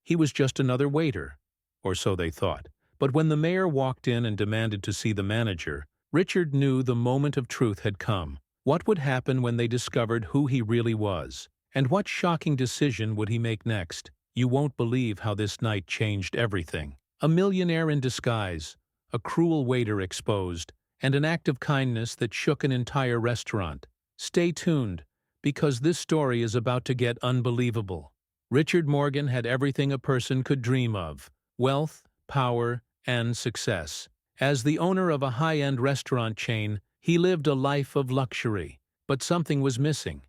He was just another waiter, or so they thought. But when the mayor walked in and demanded to see the manager, Richard knew the moment of truth had come. What would happen when they discovered who he really was? And what shocking decision would he make next? You won't believe how this night changed everything. A millionaire in disguise, a cruel waiter exposed, and an act of kindness that shook an entire restaurant. Stay tuned, because this story is about to get unbelievable. Richard Morgan had everything a person could dream of: wealth, power, and success. As the owner of a high-end restaurant chain, he lived a life of luxury. But something was missing.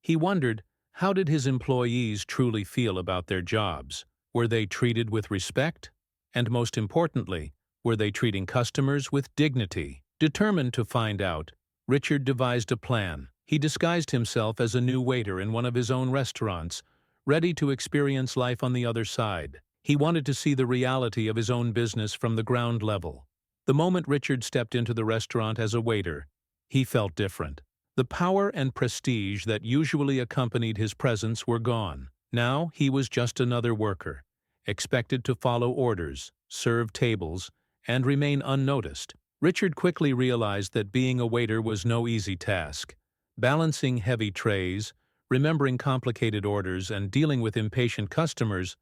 He wondered, how did his employees truly feel about their jobs? Were they treated with respect? And most importantly, were they treating customers with dignity? Determined to find out, Richard devised a plan. He disguised himself as a new waiter in one of his own restaurants, ready to experience life on the other side. He wanted to see the reality of his own business from the ground level. The moment Richard stepped into the restaurant as a waiter, he felt different. The power and prestige that usually accompanied his presence were gone. Now he was just another worker, expected to follow orders, serve tables, and remain unnoticed. Richard quickly realized that being a waiter was no easy task. Balancing heavy trays, remembering complicated orders, and dealing with impatient customers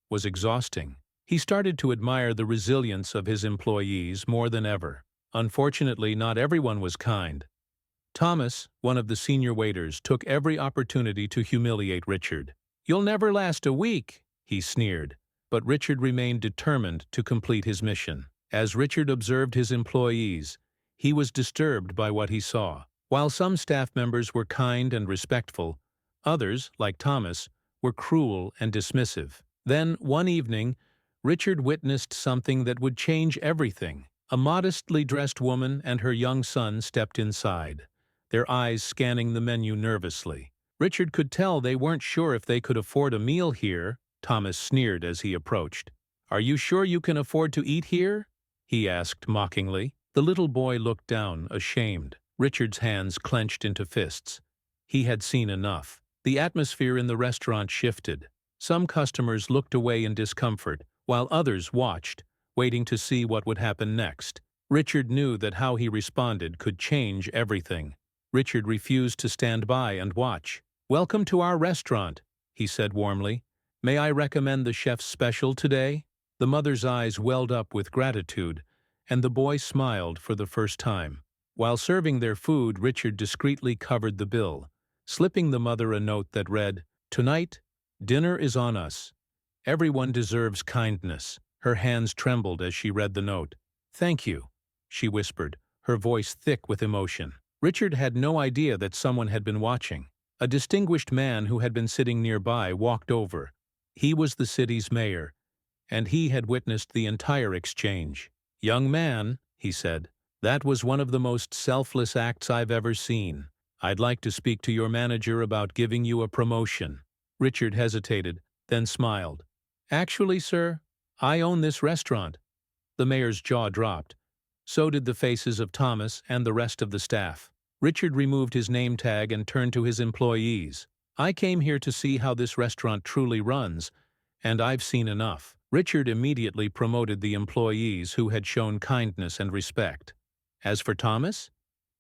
was exhausting. He started to admire the resilience of his employees more than ever. Unfortunately, not everyone was kind. Thomas, one of the senior waiters, took every opportunity to humiliate Richard. "You'll never last a week," he sneered. But Richard remained determined to complete his mission. As Richard observed his employees, he was disturbed by what he saw. While some staff members were kind and respectful, others, like Thomas, were cruel and dismissive. Then, one evening, Richard witnessed something that would change everything. A modestly dressed woman and her young son stepped inside, their eyes scanning the menu nervously. Richard could tell they weren't sure if they could afford a meal here. Thomas sneered as he approached. "Are you sure you can afford to eat here?" he asked mockingly. The little boy looked down, ashamed. Richard's hands clenched into fists. He had seen enough. The atmosphere in the restaurant shifted. Some customers looked away in discomfort, while others watched, waiting to see what would happen next. Richard knew that how he responded could change everything. Richard refused to stand by and watch. "Welcome to our restaurant," he said warmly. "May I recommend the chef's special today?" The mother's eyes welled up with gratitude, and the boy smiled for the first time. While serving their food, Richard discreetly covered the bill, slipping the mother a note that read, "Tonight, dinner is on us. Everyone deserves kindness." Her hands trembled as she read the note. "Thank you," she whispered, her voice thick with emotion. Richard had no idea that someone had been watching. A distinguished man who had been sitting nearby walked over. He was the city's mayor, and he had witnessed the entire exchange. "Young man," he said, "that was one of the most selfless acts I've ever seen. I'd like to speak to your manager about giving you a promotion." Richard hesitated, then smiled. "Actually, sir, I own this restaurant." The mayor's jaw dropped. So did the faces of Thomas and the rest of the staff. Richard removed his name tag and turned to his employees. "I came here to see how this restaurant truly runs, and I've seen enough." Richard immediately promoted the employees who had shown kindness and respect. As for Thomas,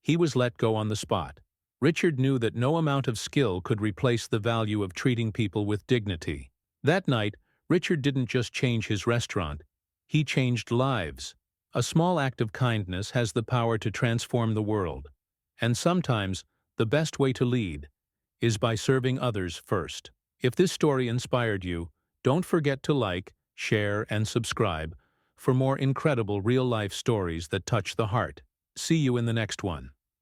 he was let go on the spot. Richard knew that no amount of skill could replace the value of treating people with dignity. That night, Richard didn't just change his restaurant, he changed lives. A small act of kindness has the power to transform the world. And sometimes, the best way to lead is by serving others first. If this story inspired you, don't forget to like, share, and subscribe for more incredible real-life stories that touch the heart. See you in the next one.